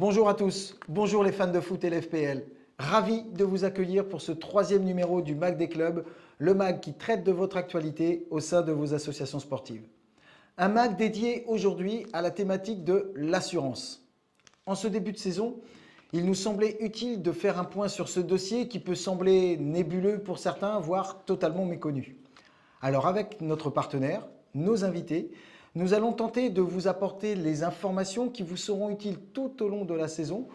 Bonjour à tous, bonjour les fans de foot et l'FPL. Ravi de vous accueillir pour ce 3e numéro du MAG des clubs, le MAG qui traite de votre actualité au sein de vos associations sportives. Un MAG dédié aujourd'hui à la thématique de l'assurance. En ce début de saison, il nous semblait utile de faire un point sur ce dossier qui peut sembler nébuleux pour certains, voire totalement méconnu. Alors avec notre partenaire, nos invités, nous allons tenter de vous apporter les informations qui vous seront utiles tout au long de la saison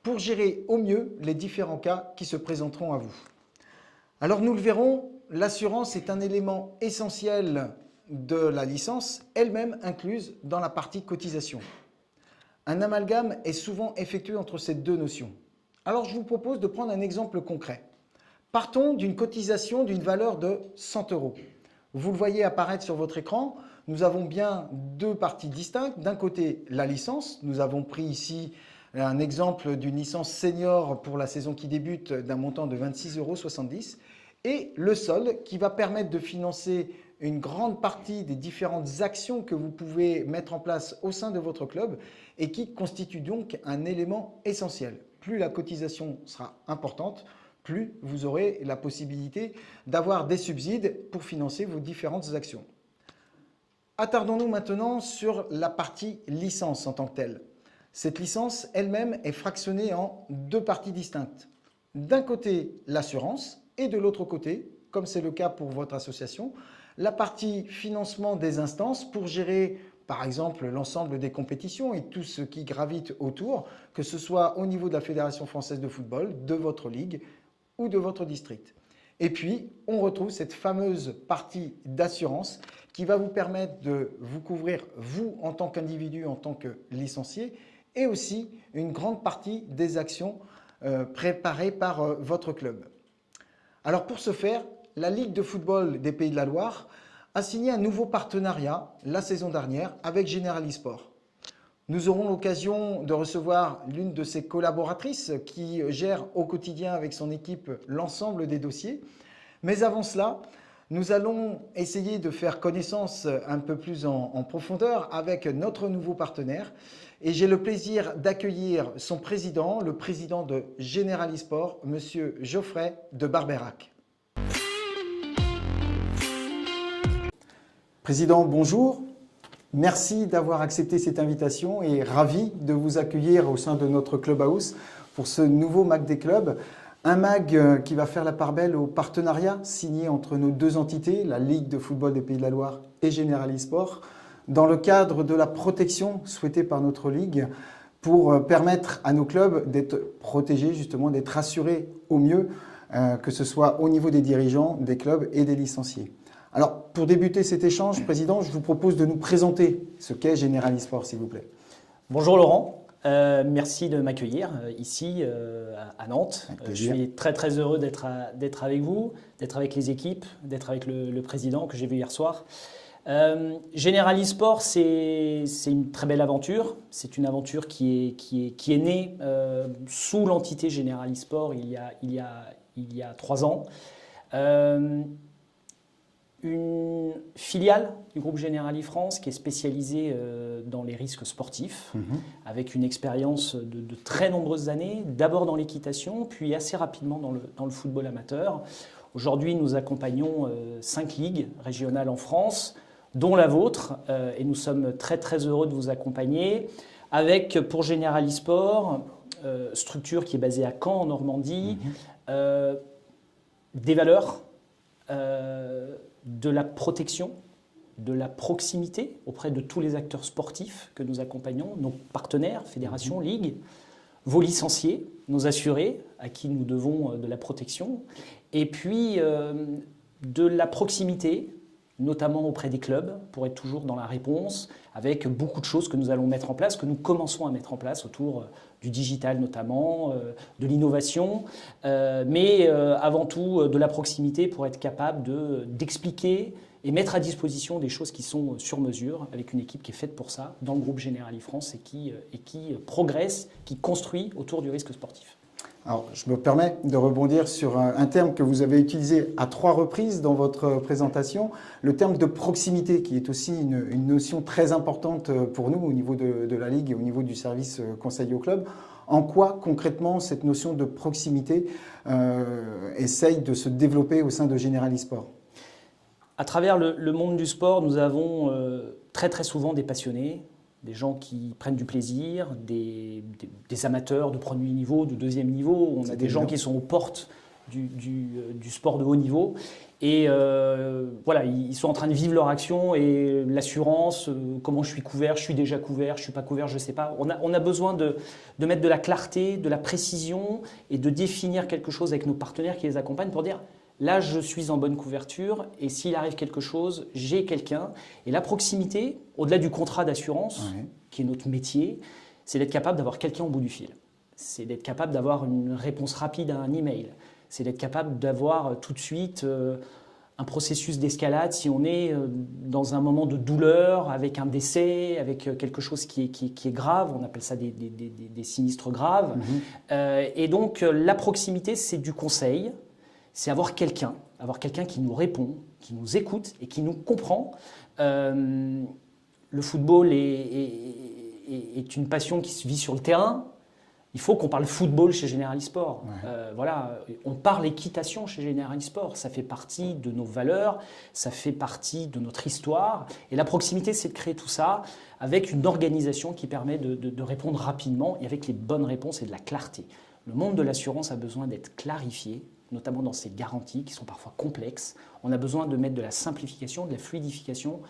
pour gérer au mieux les différents cas qui se présenteront à vous. Alors nous le verrons, l'assurance est un élément essentiel de la licence, elle-même incluse dans la partie cotisation. Un amalgame est souvent effectué entre ces deux notions. Alors je vous propose de prendre un exemple concret. Partons d'une cotisation d'une valeur de 100 €. Vous le voyez apparaître sur votre écran, nous avons bien deux parties distinctes. D'un côté, la licence. Nous avons pris ici un exemple d'une licence senior pour la saison qui débute d'un montant de 26,70 €. Et le solde qui va permettre de financer une grande partie des différentes actions que vous pouvez mettre en place au sein de votre club et qui constitue donc un élément essentiel. Plus la cotisation sera importante, plus vous aurez la possibilité d'avoir des subsides pour financer vos différentes actions. Attardons-nous maintenant sur la partie licence en tant que telle. Cette licence elle-même est fractionnée en deux parties distinctes. D'un côté, l'assurance et de l'autre côté, comme c'est le cas pour votre association, la partie financement des instances pour gérer par exemple l'ensemble des compétitions et tout ce qui gravite autour, que ce soit au niveau de la Fédération française de football, de votre ligue ou de votre district. Et puis, on retrouve cette fameuse partie d'assurance qui va vous permettre de vous couvrir, vous en tant qu'individu, en tant que licencié, et aussi une grande partie des actions préparées par votre club. Alors pour ce faire, la Ligue de football des Pays de la Loire a signé un nouveau partenariat la saison dernière avec Generali Sport. Nous aurons l'occasion de recevoir l'une de ses collaboratrices qui gère au quotidien avec son équipe l'ensemble des dossiers. Mais avant cela, nous allons essayer de faire connaissance un peu plus en profondeur avec notre nouveau partenaire. Et j'ai le plaisir d'accueillir son président, le président de Generali Sport, Monsieur Geoffrey de Barbeyrac. Président, bonjour. Merci d'avoir accepté cette invitation et ravi de vous accueillir au sein de notre Clubhouse pour ce nouveau MAG des clubs. Un MAG qui va faire la part belle au partenariat signé entre nos deux entités, la Ligue de football des Pays de la Loire et Generali Sport, dans le cadre de la protection souhaitée par notre Ligue pour permettre à nos clubs d'être protégés, justement d'être assurés au mieux, que ce soit au niveau des dirigeants, des clubs et des licenciés. Alors, pour débuter cet échange, Président, je vous propose de nous présenter ce qu'est Generali Sport, s'il vous plaît. Bonjour Laurent, merci de m'accueillir ici à Nantes. Je suis très heureux d'être avec vous, d'être avec les équipes, d'être avec le président que j'ai vu hier soir. Generali Sport, c'est une très belle aventure. C'est une aventure qui est née sous l'entité Generali Sport il y a 3 ans. Une filiale du groupe Generali France qui est spécialisée dans les risques sportifs, avec une expérience de très nombreuses années, d'abord dans l'équitation, puis assez rapidement dans le football amateur. Aujourd'hui, nous accompagnons 5 ligues régionales en France, dont la vôtre, et nous sommes très heureux de vous accompagner, avec pour Generali Sport, structure qui est basée à Caen en Normandie, des valeurs, de la protection, de la proximité auprès de tous les acteurs sportifs que nous accompagnons, nos partenaires, fédérations, ligues, vos licenciés, nos assurés à qui nous devons de la protection, et puis de la proximité, notamment auprès des clubs, pour être toujours dans la réponse, avec beaucoup de choses que nous allons mettre en place, que nous commençons à mettre en place autour du digital notamment, de l'innovation, mais avant tout de la proximité pour être capable d'expliquer et mettre à disposition des choses qui sont sur mesure, avec une équipe qui est faite pour ça, dans le groupe Generali France et qui progresse, qui construit autour du risque sportif. Alors, je me permets de rebondir sur un terme que vous avez utilisé à 3 reprises dans votre présentation, le terme de proximité, qui est aussi une notion très importante pour nous au niveau de la Ligue et au niveau du service conseil au club. En quoi concrètement cette notion de proximité essaye de se développer au sein de Generali Sport? À travers le monde du sport, nous avons très souvent des passionnés, des gens qui prennent du plaisir, des amateurs de premier niveau, de deuxième niveau. On a des gens qui sont aux portes du sport de haut niveau. Et voilà, ils sont en train de vivre leur action et l'assurance, comment je suis couvert, je suis déjà couvert, je ne suis pas couvert, je ne sais pas. On a besoin de mettre de la clarté, de la précision et de définir quelque chose avec nos partenaires qui les accompagnent pour dire là, je suis en bonne couverture et s'il arrive quelque chose, j'ai quelqu'un. Et la proximité, au-delà du contrat d'assurance, qui est notre métier, c'est d'être capable d'avoir quelqu'un au bout du fil. C'est d'être capable d'avoir une réponse rapide à un email. C'est d'être capable d'avoir tout de suite un processus d'escalade si on est dans un moment de douleur, avec un décès, avec quelque chose qui est grave. On appelle ça des sinistres graves. Et donc, la proximité, c'est du conseil. C'est avoir quelqu'un qui nous répond, qui nous écoute et qui nous comprend. Le football est une passion qui se vit sur le terrain. Il faut qu'on parle football chez Generali Sport. Voilà, on parle équitation chez Generali Sport. Ça fait partie de nos valeurs, ça fait partie de notre histoire. Et la proximité, c'est de créer tout ça avec une organisation qui permet de répondre rapidement et avec les bonnes réponses et de la clarté. Le monde de l'assurance a besoin d'être clarifié, notamment dans ses garanties qui sont parfois complexes. On a besoin de mettre de la simplification, de la fluidification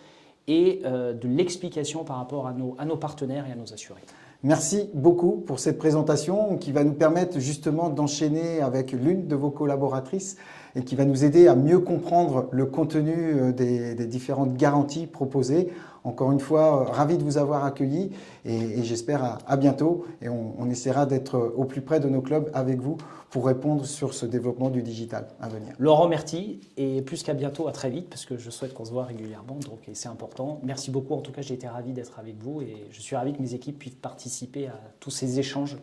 et de l'explication par rapport à nos partenaires et à nos assurés. Merci beaucoup pour cette présentation qui va nous permettre justement d'enchaîner avec l'une de vos collaboratrices et qui va nous aider à mieux comprendre le contenu des différentes garanties proposées. Encore une fois, ravi de vous avoir accueilli et j'espère à bientôt. Et on essaiera d'être au plus près de nos clubs avec vous pour répondre sur ce développement du digital à venir. Laurent, merci. Et plus qu'à bientôt, à très vite, parce que je souhaite qu'on se voit régulièrement, donc c'est important. Merci beaucoup. En tout cas, j'ai été ravi d'être avec vous et je suis ravi que mes équipes puissent participer à tous ces échanges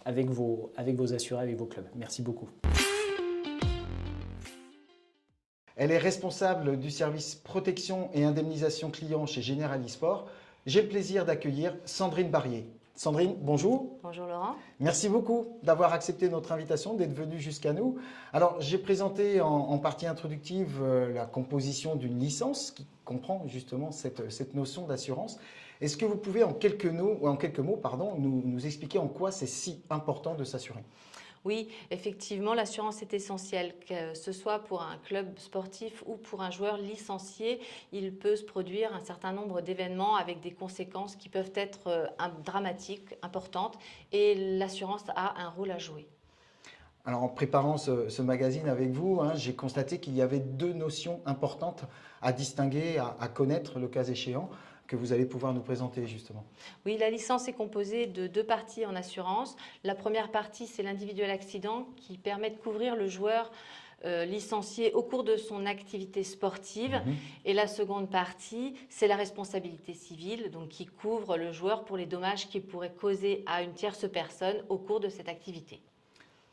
avec vos assurés, avec vos clubs. Merci beaucoup. Elle est responsable du service protection et indemnisation client chez Generali Sport. J'ai le plaisir d'accueillir Sandrine Barrier. Sandrine, bonjour. Bonjour Laurent. Merci beaucoup d'avoir accepté notre invitation, d'être venue jusqu'à nous. Alors, j'ai présenté en partie introductive la composition d'une licence qui comprend justement cette notion d'assurance. Est-ce que vous pouvez en quelques mots nous expliquer en quoi c'est si important de s'assurer ? Oui, effectivement, l'assurance est essentielle, que ce soit pour un club sportif ou pour un joueur licencié. Il peut se produire un certain nombre d'événements avec des conséquences qui peuvent être dramatiques, importantes, et l'assurance a un rôle à jouer. Alors, en préparant ce magazine avec vous, j'ai constaté qu'il y avait deux notions importantes à distinguer, à connaître le cas échéant, que vous allez pouvoir nous présenter justement. Oui, la licence est composée de deux parties en assurance. La première partie, c'est l'individuel accident qui permet de couvrir le joueur licencié au cours de son activité sportive. Et la seconde partie, c'est la responsabilité civile, donc qui couvre le joueur pour les dommages qu'il pourrait causer à une tierce personne au cours de cette activité.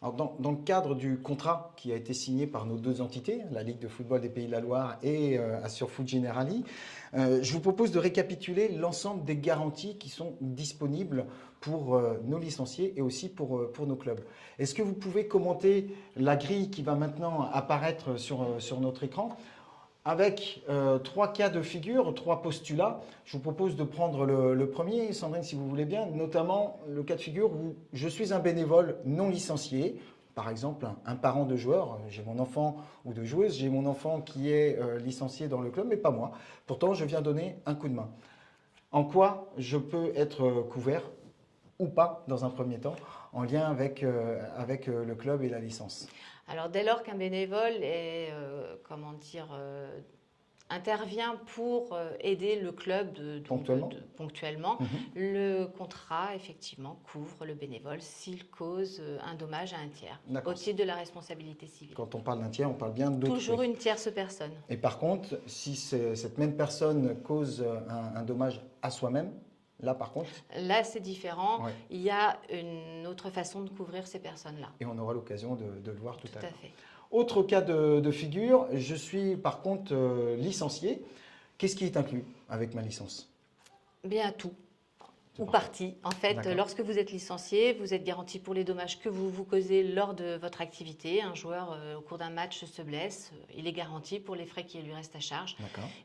Alors dans le cadre du contrat qui a été signé par nos deux entités, la Ligue de football des Pays de la Loire et Assurfoot Generali, je vous propose de récapituler l'ensemble des garanties qui sont disponibles pour nos licenciés et aussi pour nos clubs. Est-ce que vous pouvez commenter la grille qui va maintenant apparaître sur notre écran ? Avec trois cas de figure, trois postulats, je vous propose de prendre le premier, Sandrine, si vous voulez bien, notamment le cas de figure où je suis un bénévole non licencié, par exemple un parent de joueur, j'ai mon enfant ou de joueuse, j'ai mon enfant qui est licencié dans le club, mais pas moi. Pourtant, je viens donner un coup de main. En quoi je peux être couvert ou pas dans un premier temps en lien avec le club et la licence ? Alors, dès lors qu'un bénévole intervient pour aider le club ponctuellement, le contrat, effectivement, couvre le bénévole s'il cause un dommage à un tiers, au titre de la responsabilité civile. Quand on parle d'un tiers, on parle bien d'autrui. Toujours une tierce personne. Et par contre, si cette même personne cause un dommage à soi-même, là, par contre… Là, c'est différent. Ouais. Il y a une autre façon de couvrir ces personnes-là. Et on aura l'occasion de le voir tout à l'heure. Tout à fait. Autre cas de figure, je suis par contre licencié. Qu'est-ce qui est inclus avec ma licence ? Bien tout. ou partie. En fait, lorsque vous êtes licencié, vous êtes garanti pour les dommages que vous vous causez lors de votre activité. Un joueur, au cours d'un match, se blesse, il est garanti pour les frais qui lui restent à charge.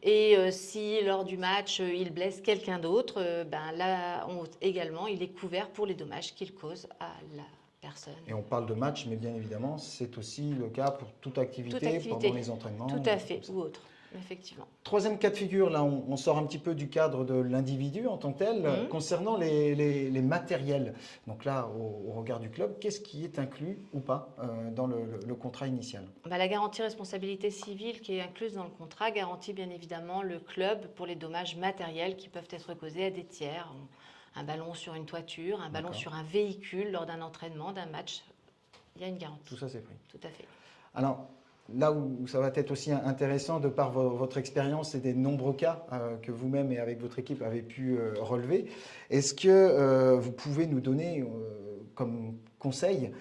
Et si, lors du match, il blesse quelqu'un d'autre, là, également, il est couvert pour les dommages qu'il cause à la personne. Et on parle de match, mais bien évidemment, c'est aussi le cas pour toute activité. Pendant les entraînements. Tout à fait, ou autre. Effectivement. Troisième cas de figure, là on sort un petit peu du cadre de l'individu en tant que tel, concernant les matériels. Donc là, au regard du club, qu'est-ce qui est inclus ou pas dans le contrat initial? La garantie responsabilité civile qui est incluse dans le contrat garantit bien évidemment le club pour les dommages matériels qui peuvent être causés à des tiers. Un ballon sur une toiture, un ballon sur un véhicule lors d'un entraînement, d'un match, il y a une garantie. Tout ça c'est pris. Tout à fait. Alors, là où ça va être aussi intéressant de par votre expérience et des nombreux cas que vous-même et avec votre équipe avez pu relever, est-ce que vous pouvez nous donner comme conseil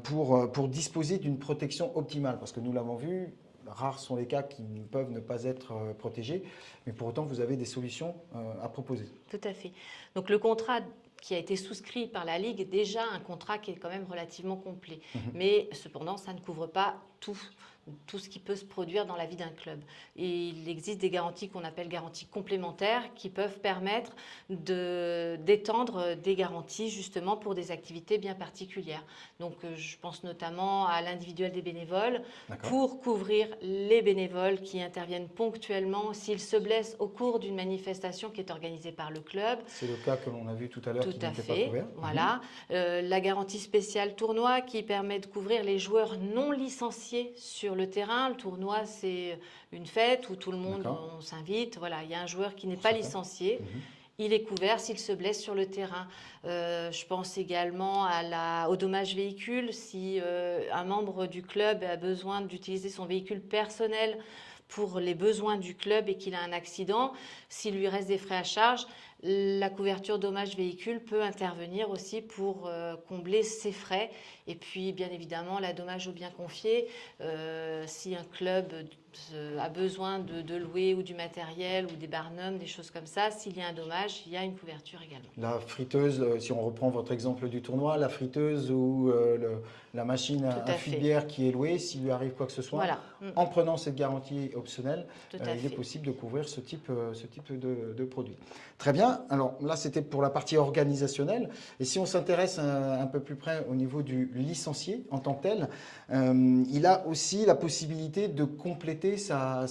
pour disposer d'une protection optimale? Parce que nous l'avons vu, rares sont les cas qui peuvent ne pas être protégés, mais pour autant vous avez des solutions à proposer. Tout à fait. Donc le contrat qui a été souscrit par la Ligue est déjà un contrat qui est quand même relativement complet. Mais cependant, ça ne couvre pas tout ce qui peut se produire dans la vie d'un club. Et il existe des garanties qu'on appelle garanties complémentaires qui peuvent permettre d'étendre des garanties justement pour des activités bien particulières. Donc je pense notamment à l'individuel des bénévoles pour couvrir les bénévoles qui interviennent ponctuellement s'ils se blessent au cours d'une manifestation qui est organisée par le club. C'est le cas que l'on a vu tout à l'heure qui n'était pas couvert. Voilà. La garantie spéciale tournoi qui permet de couvrir les joueurs non licenciés sur le terrain. Le tournoi, c'est une fête où tout le monde s'invite. Voilà, il y a un joueur qui n'est pas licencié. Il est couvert s'il se blesse sur le terrain. Je pense également au dommage véhicule. Si un membre du club a besoin d'utiliser son véhicule personnel pour les besoins du club et qu'il a un accident, s'il lui reste des frais à charge, la couverture dommage véhicule peut intervenir aussi pour combler ces frais. Et puis, bien évidemment, la dommage aux biens confiés. Si un club a besoin de louer ou du matériel ou des barnums, des choses comme ça, s'il y a un dommage, il y a une couverture également. La friteuse, si on reprend votre exemple du tournoi, la friteuse ou la machine à fumière qui est louée, s'il lui arrive quoi que ce soit, en prenant cette garantie optionnelle, il est possible de couvrir ce type de produit. Très bien. Alors là, c'était pour la partie organisationnelle. Et si on s'intéresse un peu plus près au niveau du licencié en tant que tel, il a aussi la possibilité de compléter sa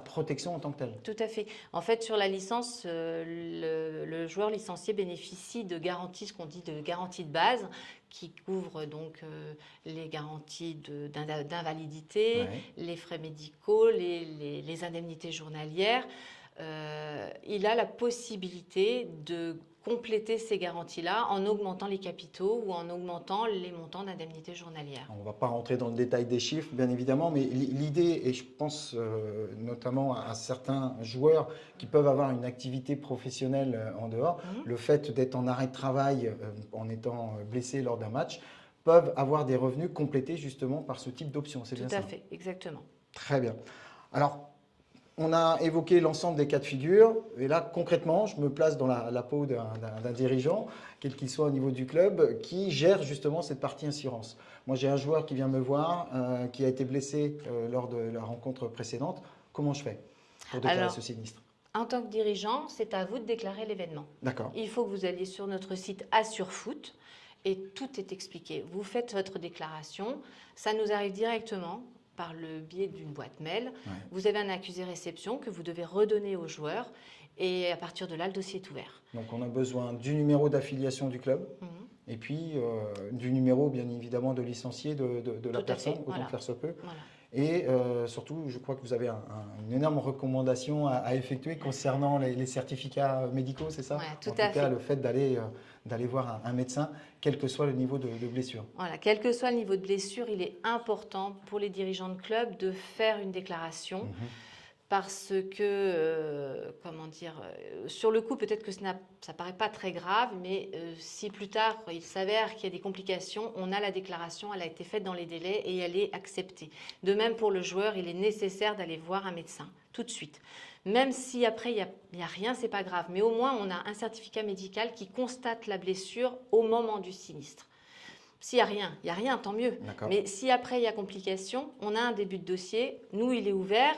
protection en tant que tel. Tout à fait. En fait, sur la licence, le joueur licencié bénéficie de garanties, ce qu'on dit de garanties de base, qui couvrent donc les garanties d'invalidité, les frais médicaux, les indemnités journalières. Il a la possibilité de compléter ces garanties-là en augmentant les capitaux ou en augmentant les montants d'indemnités journalières. On ne va pas rentrer dans le détail des chiffres, bien évidemment, mais l'idée, et je pense notamment à certains joueurs qui peuvent avoir une activité professionnelle en dehors, le fait d'être en arrêt de travail en étant blessé lors d'un match, peuvent avoir des revenus complétés justement par ce type d'option. C'est bien ça? Tout à fait, exactement. Très bien. Alors, on a évoqué l'ensemble des cas de figure et là concrètement je me place dans la peau d'un dirigeant, quel qu'il soit au niveau du club, qui gère justement cette partie assurance. Moi j'ai un joueur qui vient me voir, qui a été blessé lors de la rencontre précédente. Comment je fais pour déclarer ce sinistre? En tant que dirigeant, c'est à vous de déclarer l'événement. D'accord. Il faut que vous alliez sur notre site AssureFoot et tout est expliqué. Vous faites votre déclaration, ça nous arrive directement par le biais d'une boîte mail. Vous avez un accusé réception que vous devez redonner au joueur et à partir de là, le dossier est ouvert. Donc on a besoin du numéro d'affiliation du club et puis du numéro bien évidemment de licencié de la personne, autant que faire se peut. Voilà. Et surtout, je crois que vous avez une énorme recommandation à effectuer concernant les certificats médicaux, c'est ça? Tout à fait. Le fait d'aller voir un médecin, quel que soit le niveau de blessure. Voilà, quel que soit le niveau de blessure, il est important pour les dirigeants de club de faire une déclaration parce que, sur le coup, peut-être que ça ne paraît pas très grave, mais si plus tard, il s'avère qu'il y a des complications, on a la déclaration, elle a été faite dans les délais et elle est acceptée. De même, pour le joueur, il est nécessaire d'aller voir un médecin tout de suite. Même si après, il n'y a rien, ce n'est pas grave, mais au moins, on a un certificat médical qui constate la blessure au moment du sinistre. S'il n'y a rien, tant mieux. Mais si après, il y a complication, on a un début de dossier, nous, il est ouvert.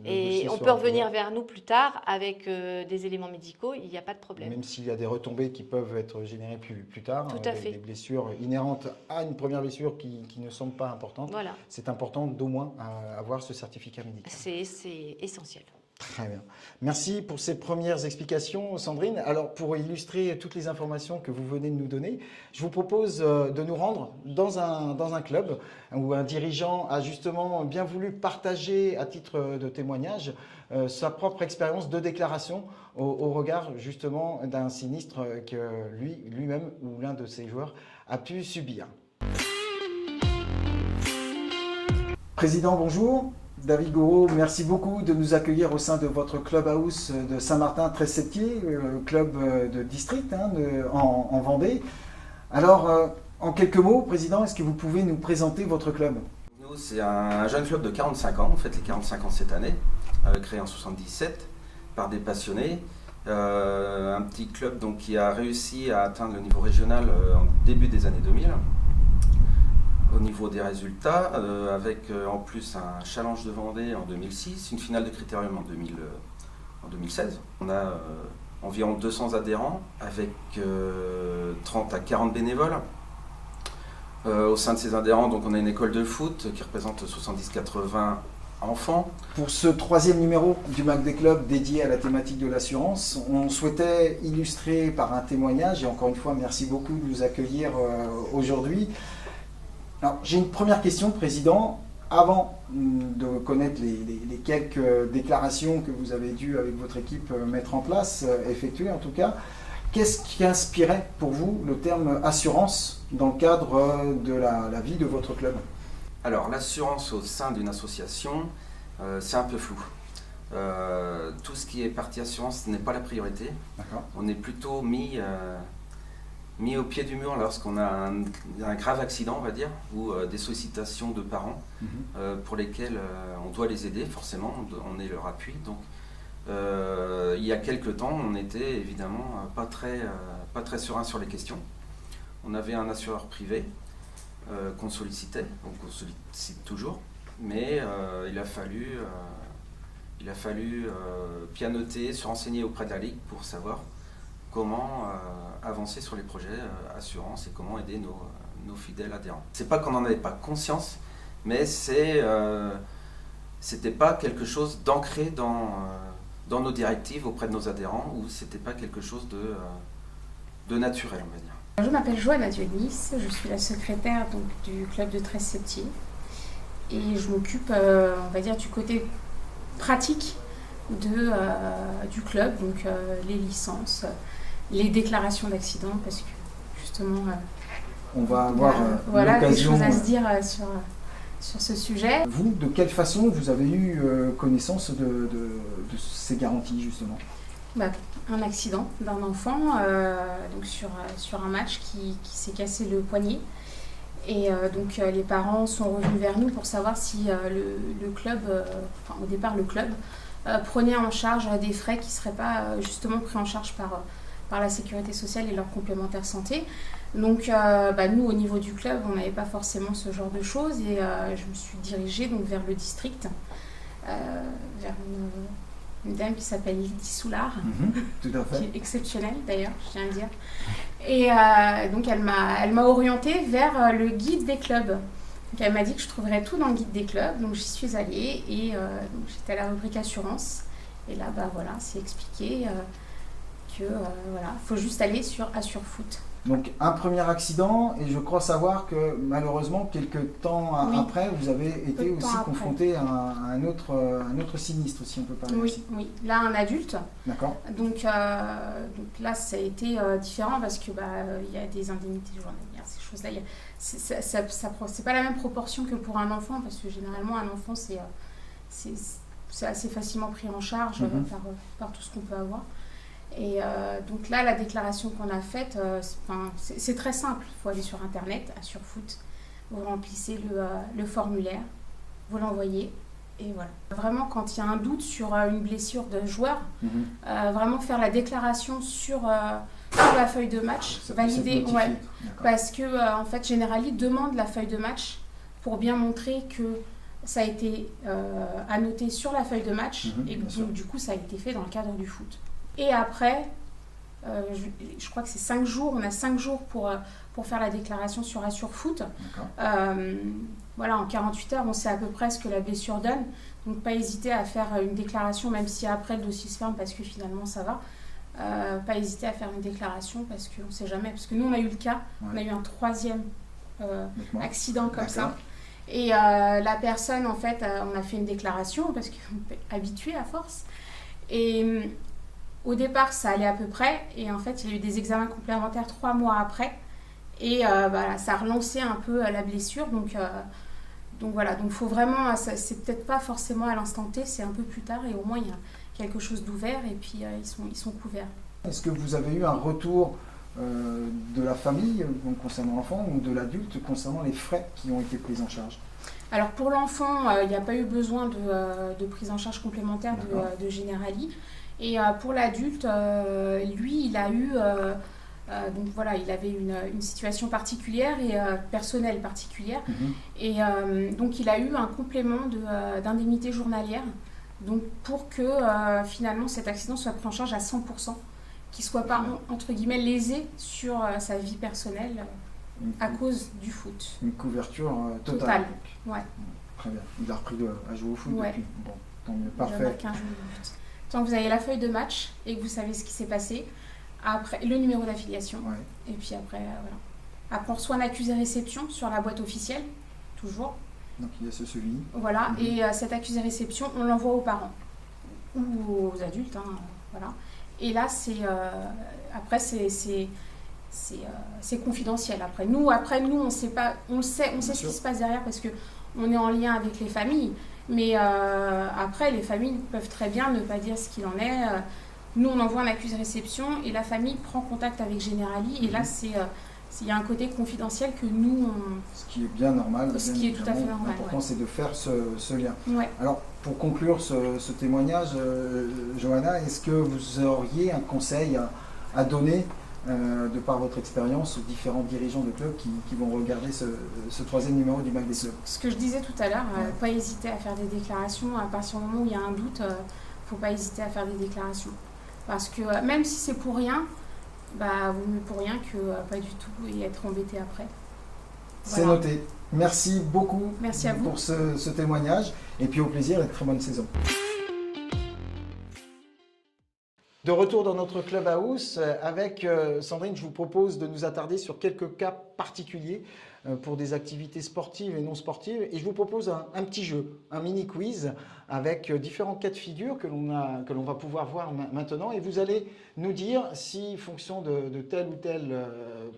Et on peut revenir vers nous plus tard avec des éléments médicaux, il n'y a pas de problème. Même s'il y a des retombées qui peuvent être générées plus tard, Tout à fait. Des blessures inhérentes à une première blessure qui ne semble pas importante, voilà. C'est important d'au moins avoir ce certificat médical. C'est essentiel. Très bien. Merci pour ces premières explications, Sandrine. Alors, pour illustrer toutes les informations que vous venez de nous donner, je vous propose de nous rendre dans un club où un dirigeant a justement bien voulu partager à titre de témoignage sa propre expérience de déclaration au regard justement d'un sinistre que lui-même ou l'un de ses joueurs a pu subir. Président, bonjour. David Gouraud, merci beaucoup de nous accueillir au sein de votre clubhouse de Saint-Martin 13-Septier, club de district en Vendée. Alors, en quelques mots, Président, est-ce que vous pouvez nous présenter votre club? Nous, c'est un jeune club de 45 ans, on fête les 45 ans cette année, créé en 77 par des passionnés. Un petit club donc, qui a réussi à atteindre le niveau régional en début des années 2000. Au niveau des résultats, avec en plus un challenge de Vendée en 2006, une finale de Critérium en 2016. On a environ 200 adhérents avec 30 à 40 bénévoles. Au sein de ces adhérents, donc, on a une école de foot qui représente 70-80 enfants. Pour ce troisième numéro du MAC des clubs dédié à la thématique de l'assurance, on souhaitait illustrer par un témoignage, et encore une fois, merci beaucoup de nous accueillir aujourd'hui. Alors, j'ai une première question, Président. Avant de connaître les quelques déclarations que vous avez dû, avec votre équipe, mettre en place, effectuer en tout cas, qu'est-ce qui inspirait pour vous le terme assurance dans le cadre de la vie de votre club? Alors, l'assurance au sein d'une association, c'est un peu flou. Tout ce qui est partie assurance n'est pas la priorité. On est plutôt mis au pied du mur lorsqu'on a un grave accident, on va dire, ou des sollicitations de parents pour lesquels on doit les aider, forcément, on est leur appui. Donc, il y a quelques temps, on n'était évidemment pas très serein sur les questions. On avait un assureur privé qu'on sollicitait, donc on sollicite toujours, mais il a fallu pianoter, se renseigner auprès de la Ligue pour savoir comment avancer sur les projets assurance et comment aider nos fidèles adhérents. C'est pas qu'on n'en avait pas conscience, mais c'était pas quelque chose d'ancré dans nos directives auprès de nos adhérents, ou c'était pas quelque chose de naturel, on va dire. Je m'appelle Joanna Dionis, je suis la secrétaire donc, du club de 13-Septier et je m'occupe, on va dire, du côté pratique du club, donc les licences, les déclarations d'accident, parce que justement on va avoir voilà, des choses à se dire sur ce sujet. Vous, de quelle façon vous avez eu connaissance de ces garanties justement? Un accident d'un enfant donc sur un match qui s'est cassé le poignet. Et donc les parents sont revenus vers nous pour savoir si le club, au départ le club, prenait en charge des frais qui ne seraient pas justement pris en charge par la sécurité sociale et leur complémentaire santé. Donc nous, au niveau du club, on n'avait pas forcément ce genre de choses et je me suis dirigée donc, vers le district, vers une dame qui s'appelle Lydie Soulard, tout à fait. qui est exceptionnelle d'ailleurs, je tiens à le dire. Et donc elle m'a orientée vers le guide des clubs. Donc elle m'a dit que je trouverais tout dans le guide des clubs, donc j'y suis allée et donc j'étais à la rubrique assurance. Et là, voilà, c'est expliqué que voilà, faut juste aller sur AssureFoot. Donc un premier accident, et je crois savoir que malheureusement, quelques temps après, vous avez été aussi confronté à un autre sinistre, si on peut parler ainsi. Oui, là un adulte. D'accord. Donc là, ça a été différent parce que y a des indemnités journalières, ces choses-là. C'est pas la même proportion que pour un enfant, parce que généralement un enfant c'est assez facilement pris en charge par tout ce qu'on peut avoir. Et donc là, la déclaration qu'on a faite, c'est très simple. Il faut aller sur Internet, AssureFoot, vous remplissez le formulaire, vous l'envoyez. Et voilà. Vraiment, quand il y a un doute sur une blessure de joueur, vraiment faire la déclaration sur la feuille de match, valider, parce que en fait, Generali demande la feuille de match pour bien montrer que ça a été annoté sur la feuille de match et donc du coup, ça a été fait dans le cadre du foot. Et après, je crois que c'est 5 jours, on a 5 jours pour faire la déclaration sur AssureFoot. Voilà, en 48 heures, on sait à peu près ce que la blessure donne. Donc, pas hésiter à faire une déclaration, même si après le dossier se ferme parce que finalement ça va. Pas hésiter à faire une déclaration parce qu'on ne sait jamais. Parce que nous, on a eu le cas, on a eu un 3e accident comme ça. Et la personne, en fait, on a fait une déclaration parce qu'on est habitué à force. Et au départ, ça allait à peu près. Et en fait, il y a eu des examens complémentaires 3 mois après. Et ça a relancé un peu la blessure. Donc voilà, donc faut vraiment, c'est peut-être pas forcément à l'instant T, c'est un peu plus tard et au moins il y a quelque chose d'ouvert et puis ils sont couverts. Est-ce que vous avez eu un retour de la famille concernant l'enfant ou de l'adulte concernant les frais qui ont été pris en charge? Alors pour l'enfant, il n'y a pas eu besoin de prise en charge complémentaire de Generali. Et pour l'adulte, lui, il a eu... donc voilà, il avait une situation particulière et personnelle particulière. Et donc il a eu un complément d'indemnité journalière donc pour que finalement cet accident soit pris en charge à 100%, qu'il ne soit pas entre guillemets lésé sur sa vie personnelle à cause du foot. Une couverture totale. Ouais. Très bien. Il a repris à jouer au foot depuis. Bon, tant mieux, parfait. Tant que vous avez la feuille de match et que vous savez ce qui s'est passé, après le numéro d'affiliation, et puis après, voilà. Après, on reçoit un accusé réception sur la boîte officielle, toujours. Donc il y a ce suivi. Voilà, et cet accusé réception, on l'envoie aux parents ou aux adultes, voilà. Et là, après, c'est confidentiel. Après, nous, on sait pas, on sait ce qui se passe derrière parce que on est en lien avec les familles. Mais après, les familles peuvent très bien ne pas dire ce qu'il en est. Nous, on envoie un accusé réception et la famille prend contact avec Generali. Et là, il y a un côté confidentiel que nous, ce qui est bien normal. Ce qui est tout à fait normal. L'important, c'est de faire ce lien. Ouais. Alors, pour conclure ce témoignage, Johanna, est-ce que vous auriez un conseil à donner de par votre expérience aux différents dirigeants de clubs qui vont regarder ce 3e numéro du Mag des Clubs? Ce que je disais tout à l'heure, pas hésiter à faire des déclarations. À partir du moment où il y a un doute, il ne faut pas hésiter à faire des déclarations. Parce que même si c'est pour rien, vaut mieux pour rien que pas du tout et être embêté après. C'est noté. Merci beaucoup pour ce témoignage et puis au plaisir et très bonne saison. De retour dans notre club house avec Sandrine, je vous propose de nous attarder sur quelques cas particuliers pour des activités sportives et non sportives. Et je vous propose un petit jeu, un mini quiz avec différents cas de figure que l'on va pouvoir voir maintenant. Et vous allez nous dire si, en fonction de tel ou tel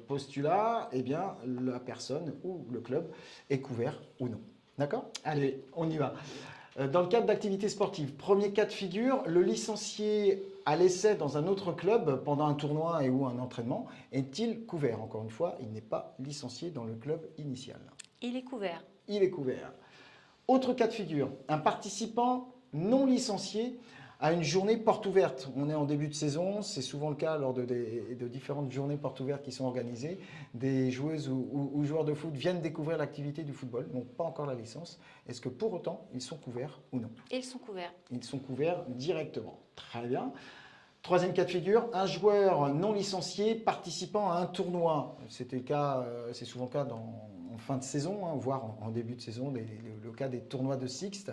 postulat, eh bien, la personne ou le club est couvert ou non. D'accord? Allez, on y va. Dans le cadre d'activités sportives, premier cas de figure, le licencié à l'essai dans un autre club pendant un tournoi et ou un entraînement est-il couvert? Encore une fois, il n'est pas licencié dans le club initial. Il est couvert. Il est couvert. Autre cas de figure, un participant non licencié à une journée porte ouverte. On est en début de saison, c'est souvent le cas lors de différentes journées portes ouvertes qui sont organisées. Des joueuses ou joueurs de foot viennent découvrir l'activité du football, n'ont pas encore la licence. Est-ce que pour autant, ils sont couverts ou non? Ils sont couverts. Ils sont couverts directement. Très bien. Troisième cas de figure, un joueur non licencié participant à un tournoi. C'était le cas, c'est souvent le cas en fin de saison, voire en début de saison, le cas des tournois de Sixte,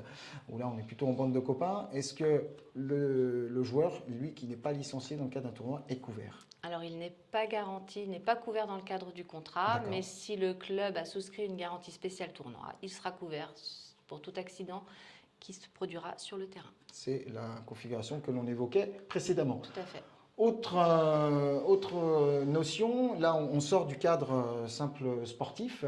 où là on est plutôt en bande de copains. Est-ce que le joueur, lui qui n'est pas licencié dans le cadre d'un tournoi, est couvert? Alors il n'est pas garanti, il n'est pas couvert dans le cadre du contrat, mais si le club a souscrit une garantie spéciale tournoi, il sera couvert pour tout accident qui se produira sur le terrain. C'est la configuration que l'on évoquait précédemment. Tout à fait. Autre notion, là on sort du cadre simple sportif.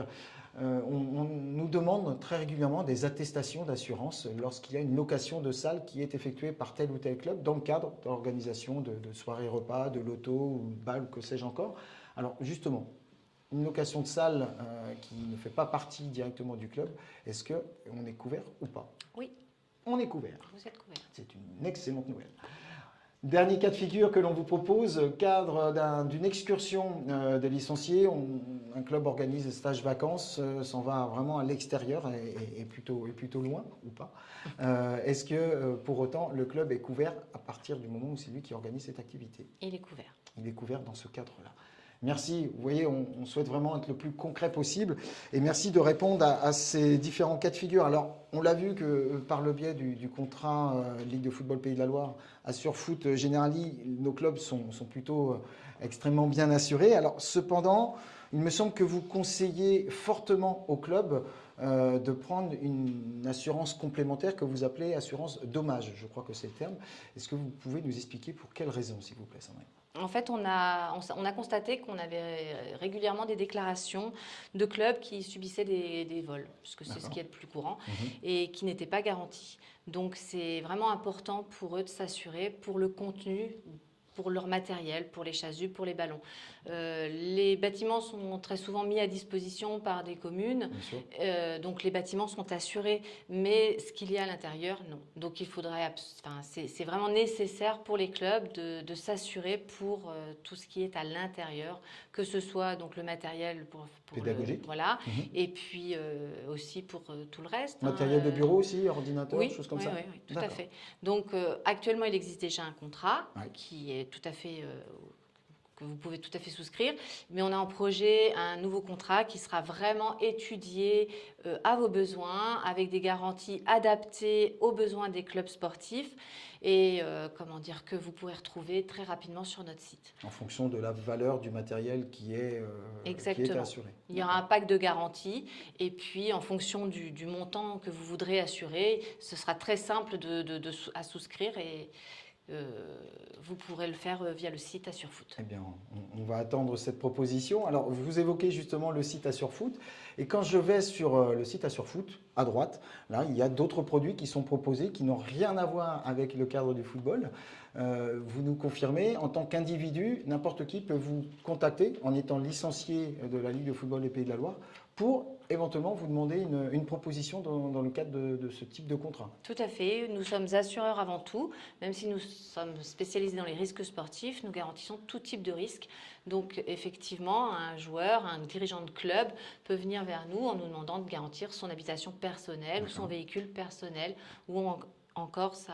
on nous demande très régulièrement des attestations d'assurance lorsqu'il y a une location de salle qui est effectuée par tel ou tel club dans le cadre d'organisation de soirées repas, de loto ou de bal ou que sais-je encore. Alors justement, une location de salle qui ne fait pas partie directement du club, est-ce qu'on est couvert ou pas? Oui. On est couvert. Vous êtes couvert. C'est une excellente nouvelle. Dernier cas de figure que l'on vous propose, cadre d'une excursion des licenciés. Un club organise des stages vacances, s'en va vraiment à l'extérieur et plutôt loin ou pas. Est-ce que pour autant le club est couvert à partir du moment où c'est lui qui organise cette activité? Il est couvert. Il est couvert dans ce cadre-là. Merci. Vous voyez, on souhaite vraiment être le plus concret possible et merci de répondre à ces différents cas de figure. Alors, on l'a vu que par le biais du contrat Ligue de football Pays de la Loire, Assurfoot Generali, nos clubs sont plutôt extrêmement bien assurés. Alors, cependant, il me semble que vous conseillez fortement aux clubs de prendre une assurance complémentaire que vous appelez assurance dommage. Je crois que c'est le terme. Est-ce que vous pouvez nous expliquer pour quelles raisons, s'il vous plaît, Sandrine? En fait, on a constaté qu'on avait régulièrement des déclarations de clubs qui subissaient des vols, puisque c'est ce qui est le plus courant, et qui n'étaient pas garantis. Donc, c'est vraiment important pour eux de s'assurer pour le contenu, pour leur matériel, pour les chasubles, pour les ballons. Les bâtiments sont très souvent mis à disposition par des communes, donc les bâtiments sont assurés, mais ce qu'il y a à l'intérieur, non. Donc il faudrait, c'est vraiment nécessaire pour les clubs de s'assurer pour tout ce qui est à l'intérieur, que ce soit donc le matériel pour pédagogique, voilà, et puis aussi pour tout le reste. Matériel de bureau aussi, ordinateur, oui, choses comme ça. Oui, tout à fait. Donc actuellement, il existe déjà un contrat qui est tout à fait que vous pouvez tout à fait souscrire, mais on a en projet un nouveau contrat qui sera vraiment étudié à vos besoins, avec des garanties adaptées aux besoins des clubs sportifs et que vous pourrez retrouver très rapidement sur notre site. En fonction de la valeur du matériel qui est assuré. Il y aura un pack de garantie et puis en fonction du montant que vous voudrez assurer, ce sera très simple à souscrire et vous pourrez le faire via le site Assurfoot. Eh bien, on va attendre cette proposition. Alors, vous évoquez justement le site Assurfoot. Et quand je vais sur le site Assurfoot, à droite, là, il y a d'autres produits qui sont proposés qui n'ont rien à voir avec le cadre du football. Vous nous confirmez, en tant qu'individu, n'importe qui peut vous contacter en étant licencié de la Ligue de football des Pays de la Loire pour éventuellement vous demander une proposition dans le cadre de ce type de contrat. Tout à fait. Nous sommes assureurs avant tout. Même si nous sommes spécialisés dans les risques sportifs, nous garantissons tout type de risque. Donc effectivement, un joueur, un dirigeant de club peut venir vers nous en nous demandant de garantir son habitation personnelle ou son véhicule personnel ou encore sa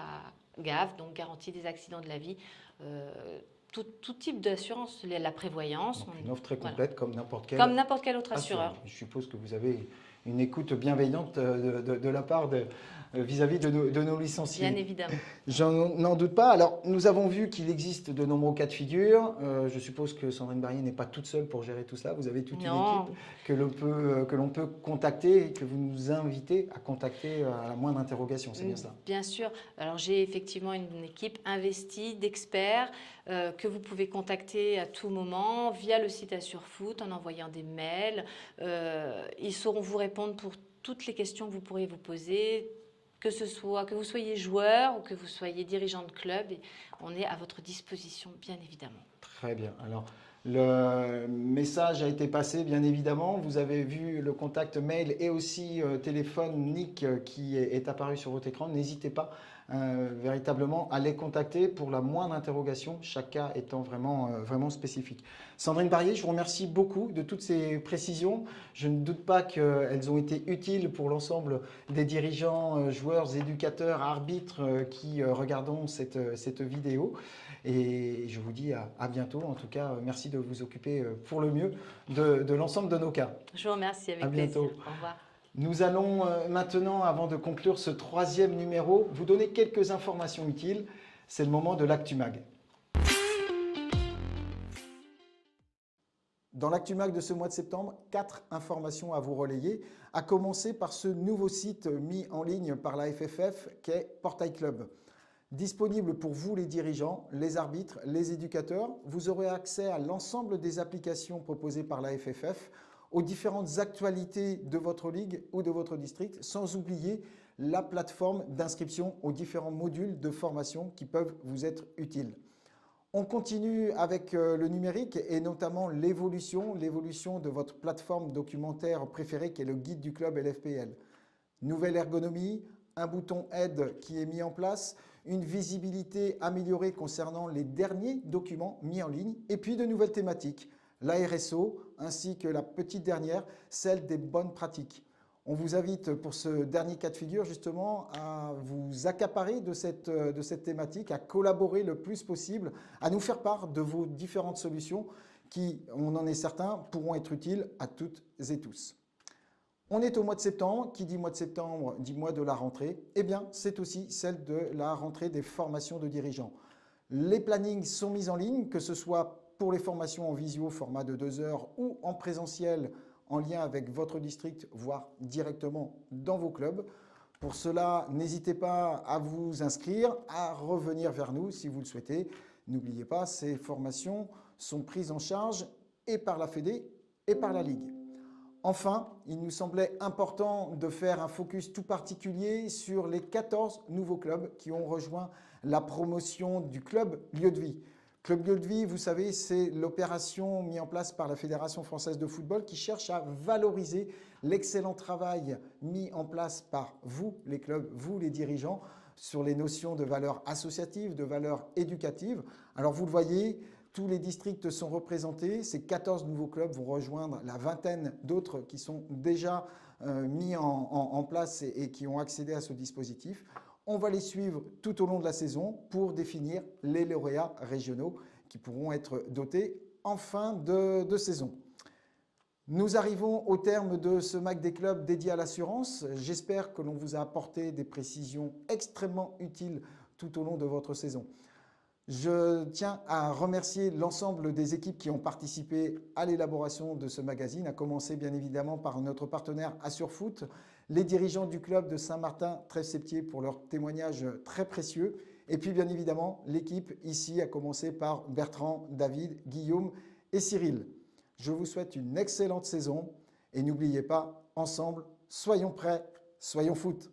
GAF, donc garantie des accidents de la vie. Tout type d'assurance, la prévoyance. Donc une offre très complète comme n'importe quel autre assureur. Je suppose que vous avez une écoute bienveillante de la part vis-à-vis de nos licenciés. Bien évidemment. N'en doute pas. Alors, nous avons vu qu'il existe de nombreux cas de figure. Je suppose que Sandrine Barrier n'est pas toute seule pour gérer tout ça. Vous avez toute une équipe que l'on peut contacter et que vous nous invitez à contacter à la moindre interrogation. C'est bien ça? Bien sûr. Alors, j'ai effectivement une équipe investie d'experts que vous pouvez contacter à tout moment via le site Assurfoot en envoyant des mails. Ils sauront vous répondre pour toutes les questions que vous pourrez vous poser, que vous soyez joueur ou que vous soyez dirigeant de club. Et on est à votre disposition, bien évidemment. Très bien. Alors, le message a été passé, bien évidemment. Vous avez vu le contact mail et aussi téléphonique qui est apparu sur votre écran. N'hésitez pas véritablement à les contacter pour la moindre interrogation, chaque cas étant vraiment spécifique. Sandrine Barrier, je vous remercie beaucoup de toutes ces précisions. Je ne doute pas qu'elles ont été utiles pour l'ensemble des dirigeants, joueurs, éducateurs, arbitres qui regardons cette vidéo. Et je vous dis à bientôt. En tout cas, merci de vous occuper pour le mieux de l'ensemble de nos cas. Je vous remercie avec plaisir. Au revoir. Nous allons maintenant, avant de conclure ce 3e numéro, vous donner quelques informations utiles. C'est le moment de l'ActuMag. Dans l'ActuMag de ce mois de septembre, 4 informations à vous relayer, à commencer par ce nouveau site mis en ligne par la FFF qu'est Portail Club. Disponible pour vous les dirigeants, les arbitres, les éducateurs, vous aurez accès à l'ensemble des applications proposées par la FFF aux différentes actualités de votre ligue ou de votre district, sans oublier la plateforme d'inscription aux différents modules de formation qui peuvent vous être utiles. On continue avec le numérique et notamment l'évolution de votre plateforme documentaire préférée qui est le guide du club LFPL. Nouvelle ergonomie, un bouton aide qui est mis en place, une visibilité améliorée concernant les derniers documents mis en ligne et puis de nouvelles thématiques, la RSO ainsi que la petite dernière, celle des bonnes pratiques. On vous invite pour ce dernier cas de figure justement à vous accaparer de cette thématique, à collaborer le plus possible, à nous faire part de vos différentes solutions qui, on en est certain, pourront être utiles à toutes et tous. On est au mois de septembre. Qui dit mois de septembre dit mois de la rentrée. Eh bien, c'est aussi celle de la rentrée des formations de dirigeants. Les plannings sont mis en ligne, que ce soit pour les formations en visio, format de 2 heures, ou en présentiel, en lien avec votre district, voire directement dans vos clubs. Pour cela, n'hésitez pas à vous inscrire, à revenir vers nous si vous le souhaitez. N'oubliez pas, ces formations sont prises en charge et par la Fédé et par la Ligue. Enfin, il nous semblait important de faire un focus tout particulier sur les 14 nouveaux clubs qui ont rejoint la promotion du club Lieu de Vie. Club Lieu de Vie, vous savez, c'est l'opération mise en place par la Fédération française de football qui cherche à valoriser l'excellent travail mis en place par vous, les clubs, vous, les dirigeants, sur les notions de valeurs associatives, de valeurs éducatives. Alors, vous le voyez, tous les districts sont représentés. Ces 14 nouveaux clubs vont rejoindre la vingtaine d'autres qui sont déjà mis en place et qui ont accédé à ce dispositif. On va les suivre tout au long de la saison pour définir les lauréats régionaux qui pourront être dotés en fin de saison. Nous arrivons au terme de ce MAC des clubs dédié à l'assurance. J'espère que l'on vous a apporté des précisions extrêmement utiles tout au long de votre saison. Je tiens à remercier l'ensemble des équipes qui ont participé à l'élaboration de ce magazine, à commencer bien évidemment par notre partenaire Assurfoot, les dirigeants du club de Saint-Martin-Trèves-Septier pour leurs témoignages très précieux, et puis bien évidemment l'équipe ici, à commencer par Bertrand, David, Guillaume et Cyril. Je vous souhaite une excellente saison et n'oubliez pas, ensemble, soyons prêts, soyons foot.